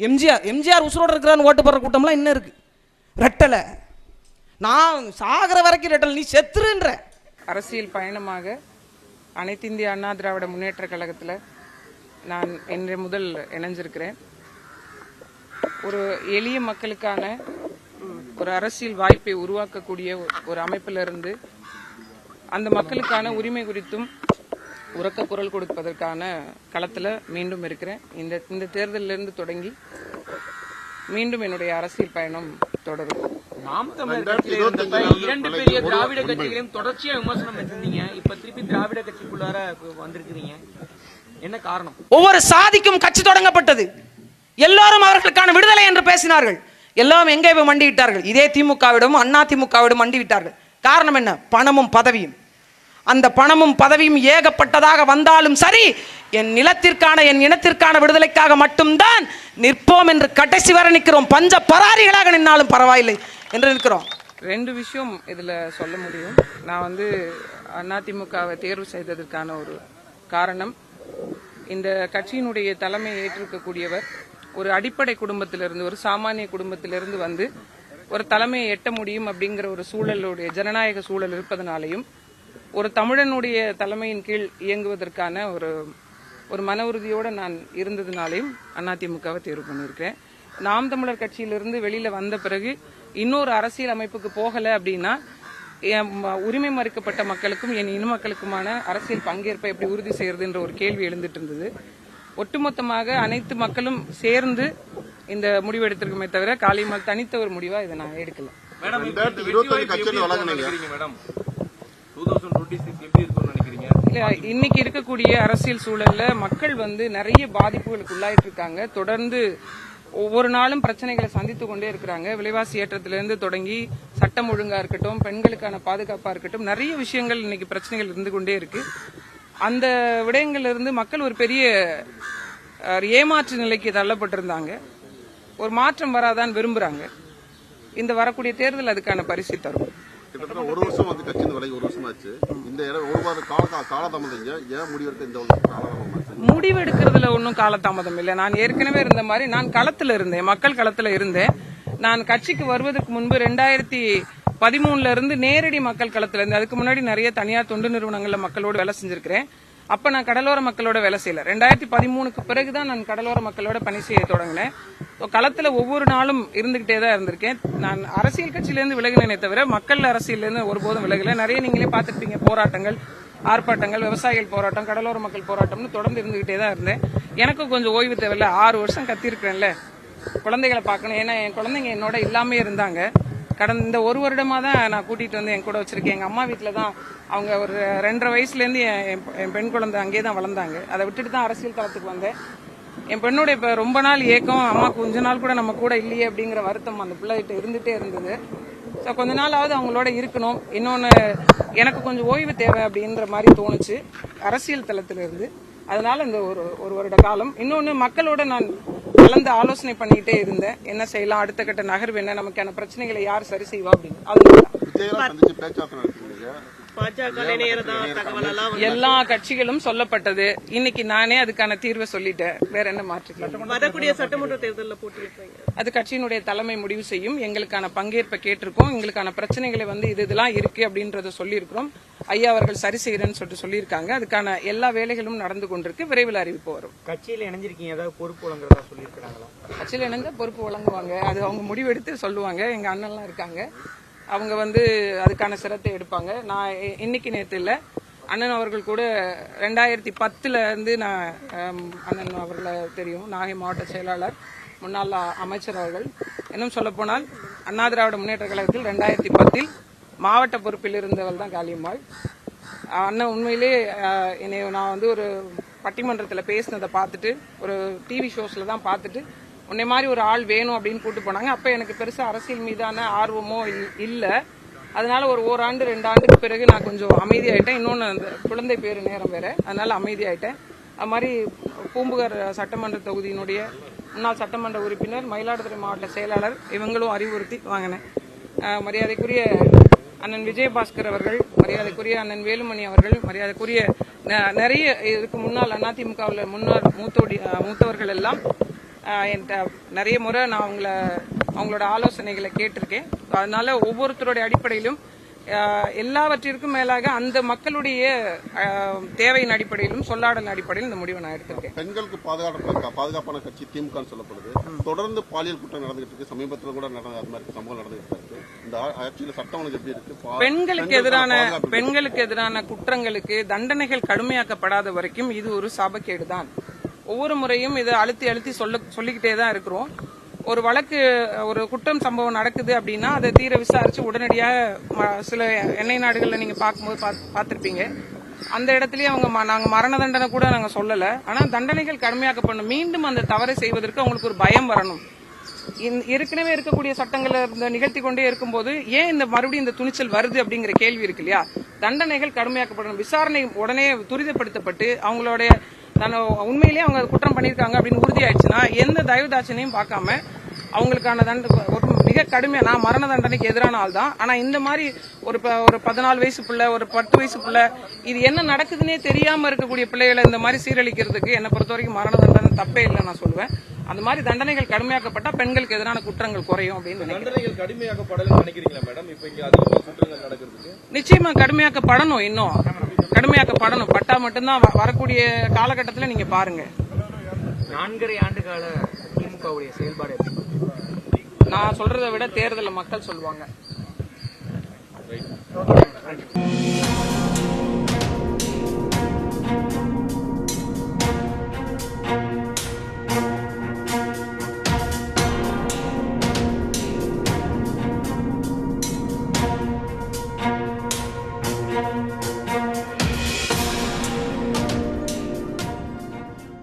எம்ஜிஆர் உசுரோடு இருக்கிறான்னு ஓட்டு போடுற கூட்டம்லாம் இன்னும் இருக்கு. ரெட்டலை நான் சாகிற வரைக்கும் ரெட்டலை, நீ செத்துருன்ற. அரசியல் பயணமாக அனைத்து இந்திய அண்ணா திராவிட முன்னேற்ற கழகத்தில் நான் இன்று முதல் இணைஞ்சிருக்கிறேன். ஒரு எளிய மக்களுக்கான ஒரு அரசியல் வாய்ப்பை உருவாக்கக்கூடிய ஒரு அமைப்பிலிருந்து அந்த மக்களுக்கான உரிமை குறித்தும் உரக்க குரல் கொடுப்பதற்கான களத்தில் மீண்டும் இருக்கிறேன். இந்த தேர்தலிலிருந்து தொடங்கி மீண்டும் என்னுடைய அரசியல் பயணம் தொடரும். நாம் தமிழர் கட்சியில இருந்தப்ப 2 பெரிய திராவிட கட்சிகளையும் தொடர்ச்சியா விமர்சனம் பண்ணிருந்தீங்க. இப்ப திருப்பி திராவிட கட்சிக்குள்ளார வந்திருக்கிறீங்க, என்ன காரணம்? ஒவ்வொரு சாதிக்கும் கட்சி தொடங்கப்பட்டது. எல்லாரும் அவர்களுக்கான விடுதலை என்று பேசினார்கள். எல்லாம் எங்கே போய் மண்டிவிட்டார்கள்? இதே திமுகவிடம் அண்ணா திமுகவிடம் மண்டிவிட்டார்கள். காரணம் என்ன? பணமும் பதவியும். அந்த பணமும் பதவியும் ஏகப்பட்டதாக வந்தாலும் சரி, என் நிலத்திற்கான என் இனத்திற்கான விடுதலைக்காக மட்டும்தான் நிற்போம் என்று கடைசி வரை நிற்கிறோம். பஞ்ச பராரிகளாக நின்னாலும் பரவாயில்லை என்று நிற்கிறோம். 2 விஷயம் இதில் சொல்ல முடியும். நான் அதிமுகவை தேர்வு செய்ததற்கான ஒரு காரணம், இந்த கட்சியினுடைய தலைமை ஏற்றிருக்கக்கூடியவர் ஒரு அடிப்படை குடும்பத்திலிருந்து, ஒரு சாமானிய குடும்பத்திலிருந்து வந்து ஒரு தலைமையை எட்ட முடியும் அப்படிங்கிற ஒரு சூழலுடைய ஜனநாயக சூழல் இருப்பதனாலையும், ஒரு தமிழனுடைய தலைமையின் கீழ் இயங்குவதற்கான ஒரு மன உறுதியோடு நான் இருந்ததுனாலையும் அதிமுகவை தேர்வு பண்ணியிருக்கேன். நாம் தமிழர் கட்சியிலிருந்து வெளியில வந்த பிறகு இன்னொரு அரசியல் அமைப்புக்கு போகலை அப்படின்னா உரிமை மறுக்கப்பட்ட மக்களுக்கும் என் இன மக்களுக்குமான அரசியல் பங்கேற்பை எப்படி உறுதி செய்யறது என்ற ஒரு கேள்வி எழுந்துட்டு இருந்தது. ஒட்டுமொத்தமாக அனைத்து மக்களும் சேர்ந்து இந்த முடிவு எடுத்திருக்குமே தவிர காளியம்மாள் தனித்த ஒரு முடிவா இதை நான் எடுக்கல. இன்னைக்கு இருக்கக்கூடிய அரசியல் சூழல்ல மக்கள் நிறைய பாதிப்புகளுக்கு உள்ளாயிட்டு இருக்காங்க. தொடர்ந்து ஒவ்வொரு நாளும் பிரச்சனைகளை சந்தித்து கொண்டே இருக்கிறாங்க. விலைவாசி ஏற்றத்திலிருந்து தொடங்கி சட்டம் ஒழுங்கா இருக்கட்டும், பெண்களுக்கான பாதுகாப்பா இருக்கட்டும், நிறைய விஷயங்கள் இன்னைக்கு பிரச்சனைகள் இருந்து கொண்டே இருக்கு. அந்த விடயங்கள்ல இருந்து மக்கள் ஒரு பெரிய ஏமாற்று நிலைக்கு தள்ளப்பட்டிருந்தாங்க. ஒரு மாற்றம் வராதான் விரும்புறாங்க. இந்த வரக்கூடிய தேர்தல் அதுக்கான பரிசு தரும். கிட்டத்தட்ட 1 வருஷம் கட்சி விலகி 1 வருஷம் ஆச்சு. இந்த ஒரு வார காலதாமதம் ஏன் முடிவெடுக்க இந்த முடிவெடுக்கிறதுல ஒன்றும் காலதாமதம் இல்லை. நான் ஏற்கனவே இருந்த மாதிரி நான் களத்துல இருந்தேன், மக்கள் களத்துல இருந்தேன். நான் கட்சிக்கு வருவதற்கு முன்பு 2013 இருந்து நேரடி மக்கள் களத்துல இருந்தேன். அதுக்கு முன்னாடி நிறைய தனியார் தொண்டு நிறுவனங்கள்ல மக்களோடு வேலை செஞ்சிருக்கிறேன். அப்ப நான் கடலோர மக்களோட வேலை செய்யல. 2013க்கு பிறகுதான் நான் கடலோர மக்களோட பணி செய்ய தொடங்கினேன். களத்துல ஒவ்வொரு நாளும் இருந்துகிட்டே தான் இருந்திருக்கேன். நான் அரசியல் கட்சியிலிருந்து விலகினே தவிர மக்கள் அரசியல் இருந்து ஒருபோதும் விலகல. நிறைய நீங்களே பாத்துருப்பீங்க, போராட்டங்கள், ஆர்ப்பாட்டங்கள், விவசாயிகள் போராட்டம், கடலோர மக்கள் போராட்டம்னு தொடர்ந்து இருந்துகிட்டே தான் இருந்தேன். எனக்கும் கொஞ்சம் ஓய்வு தேவையில்ல. 6 வருஷம் கத்திருக்கிறேன்ல, குழந்தைகளை பார்க்கணும். ஏன்னா என் குழந்தைங்க என்னோட இல்லாமே இருந்தாங்க. கடந்த இந்த 1 வருடமா தான் நான் கூட்டிட்டு வந்து என் கூட வச்சிருக்கேன். எங்க அம்மா வீட்டுல தான் அவங்க ஒரு 2.5 வயசுல இருந்து என் பெண் குழந்தை அங்கேயே தான் வளர்ந்தாங்க. அதை விட்டுட்டு தான் அரசியல் தளத்துக்கு வந்தேன். என் பெண்ணுடைய இப்ப ரொம்ப நாள் ஏக்கம், அம்மா கொஞ்ச நாள் கூட நம்ம கூட இல்லையே அப்படிங்கிற வருத்தம் அந்த பிள்ளைகிட்ட இருந்துட்டே இருந்தது. ஸோ கொஞ்ச நாளாவது அவங்களோட இருக்கணும். இன்னொன்னு எனக்கு கொஞ்சம் ஓய்வு தேவை அப்படின்ற மாதிரி தோணுச்சு அரசியல் தளத்துல இருந்து. அதனால இந்த ஒரு வருட காலம் இன்னொன்னு மக்களோட நான் கலந்து ஆலோசனை பண்ணிக்கிட்டே இருந்தேன். என்ன செய்யலாம், அடுத்த கட்ட நகர்வு என்ன, நமக்கான பிரச்சனைகளை யார் சரி செய்வா அப்படின்னு. எல்லா கட்சிகளும் சொல்லப்பட்டது. இன்னைக்கு நானே அதுக்கான தீர்வை சொல்லிட்டேன். வேற என்ன மாற்றிக்கலாம்? வரக்கூடிய சட்டமன்ற தேர்தலில் போட்டிருக்கீங்க, அது கட்சியினுடைய தலைமை முடிவு செய்யும். எங்களுக்கான பங்கேற்பை கேட்டிருக்கோம். எங்களுக்கான பிரச்சனைகளை இதெல்லாம் இருக்கு அப்படின்றத சொல்லியிருக்கிறோம். ஐயா அவர்கள் சரி செய்யறேன்னு சொல்லியிருக்காங்க. அதுக்கான எல்லா வேலைகளும் நடந்து கொண்டிருக்கு. விரைவில் அறிவிப்பு வரும். கட்சியில் இணைஞ்சிருக்கீங்க, ஏதாவது பொறுப்பு வழங்குறதா சொல்லியிருக்காங்களா? கட்சியில் இணைஞ்சா பொறுப்பு வழங்குவாங்க. அது அவங்க முடிவெடுத்து சொல்லுவாங்க. எங்க அண்ணன்லாம் இருக்காங்க, அவங்க அதுக்கான சிரத்தை எடுப்பாங்க. நான் இன்னைக்கு நேற்று இல்லை, அண்ணன் அவர்கள் கூட 2010 இருந்து நான் அண்ணன் அவர்களை தெரியும், நாகை மாவட்ட செயலாளர், முன்னாள் அமைச்சர் அவர்கள். இன்னும் சொல்ல போனால் அண்ணா திராவிட முன்னேற்ற கழகத்தில் 2010 மாவட்ட பொறுப்பில் இருந்தவள் தான் காளியம்மாள். அண்ணன் உண்மையிலே என்னை நான் ஒரு பட்டிமன்றத்தில் பேசினதை பார்த்துட்டு, ஒரு டிவி ஷோஸ்ல தான் பார்த்துட்டு, உன்னை மாதிரி ஒரு ஆள் வேணும் அப்படின்னு கூட்டு போனாங்க. அப்ப எனக்கு பெருசா அரசியல் மீதான ஆர்வமோ இல்ல. அதனால ஒரு ஓராண்டு 2 ஆண்டுக்கு பிறகு நான் கொஞ்சம் அமைதியாயிட்டேன். இன்னொன்னு அந்த குழந்தை பேரு நேரம் வேற, அதனால அமைதியாயிட்டேன். அது மாதிரி பூம்புகார் சட்டமன்ற தொகுதியினுடைய முன்னாள் சட்டமன்ற உறுப்பினர், மயிலாடுதுறை மாவட்ட செயலாளர், இவங்களும் அறிவுறுத்தி வாங்கினேன். மரியாதைக்குரிய அண்ணன் விஜயபாஸ்கர் அவர்கள், மரியாதைக்குரிய அண்ணன் வேலுமணி அவர்கள், மரியாதைக்குரிய நிறைய இதுக்கு முன்னாள் அதிமுகவில் முன்னாள் மூத்தவர்கள் எல்லாம் என்கிட்ட நிறைய முறை நான் அவங்களோட ஆலோசனைகளை கேட்டிருக்கேன். அதனால ஒவ்வொருத்தருடைய அடிப்படையிலும் எல்லாவற்றிற்கும் மேலாக அந்த மக்களுடைய தேவையின் அடிப்படையிலும் சொல்லாடல் அடிப்படையில் இந்த முடிவை நான் எடுத்திருக்கேன். பெண்களுக்கு பாதுகாப்பான கட்சி திமுக சொல்லப்படுது. தொடர்ந்து பாலியல் குற்றம் நடந்துகிட்டு இருக்கு. சமீபத்தில் கூட அது மாதிரி சம்பவம் நடந்துகிட்டு இருக்கு. இந்த ஆட்சியில சட்டம் எப்படி இருக்கு? பெண்களுக்கு எதிரான குற்றங்களுக்கு தண்டனைகள் கடுமையாக்கப்படாத வரைக்கும் இது ஒரு சாபக்கேடுதான். ஒவ்வொரு முறையும் இதை அழுத்தி சொல்லிக்கிட்டே தான் இருக்கிறோம். ஒரு வழக்கு, ஒரு குற்றம் சம்பவம் நடக்குது அப்படின்னா அதை தீர விசாரிச்சு உடனடியாக சில எண்ணெய் நாடுகள்ல நீங்க பார்க்கும்போது பார்த்திருப்பீங்க, அந்த இடத்துலயே நாங்க மரண தண்டனை கூட நாங்க சொல்லல. ஆனா தண்டனைகள் கடுமையாக்கப்படணும். மீண்டும் அந்த தவறை செய்வதற்கு அவங்களுக்கு ஒரு பயம் வரணும். ஏற்கனவே இருக்கக்கூடிய சட்டங்களை நிகழ்த்தி கொண்டே இருக்கும்போது ஏன் இந்த மறுபடியும் இந்த துணிச்சல் வருது அப்படிங்கிற கேள்வி இருக்கு இல்லையா? தண்டனைகள் கடுமையாக்கப்படணும். விசாரணை உடனே துரிதப்படுத்தப்பட்டு அவங்களுடைய உண்மையிலேயே அவங்க குற்றம் பண்ணியிருக்காங்க அப்படின்னு உறுதியாயிடுச்சுன்னா எந்த தயவுதாட்சணையும் பார்க்காம அவங்களுக்கான மிக கடுமையா, நான் மரண தண்டனைக்கு எதிரான ஆள் தான். ஆனா இந்த மாதிரி ஒரு 14 வயசு பிள்ளை, ஒரு 10 வயசு பிள்ளை, இது என்ன நடக்குதுன்னே தெரியாம இருக்கக்கூடிய பிள்ளைகளை இந்த மாதிரி சீரழிக்கிறதுக்கு என்னை பொறுத்த வரைக்கும் மரண தண்டனை தப்பே இல்லை நான் சொல்லுவேன். அந்த மாதிரி தண்டனைகள் கடுமையாக்கப்பட்டா பெண்களுக்கு எதிரான குற்றங்கள் குறையும் அப்படின்னு நிச்சயமா கடுமையாக்கப்படணும். இன்னும் கடுமையாக்கப்படணும். பட்டா மட்டும்தான் வரக்கூடிய காலகட்டத்தில் நீங்க பாருங்க. 4.5 ஆண்டு கால திமுகவுடைய செயல்பாடு நான் சொல்றதை விட தேர்தலில் மக்கள் சொல்லுவாங்க.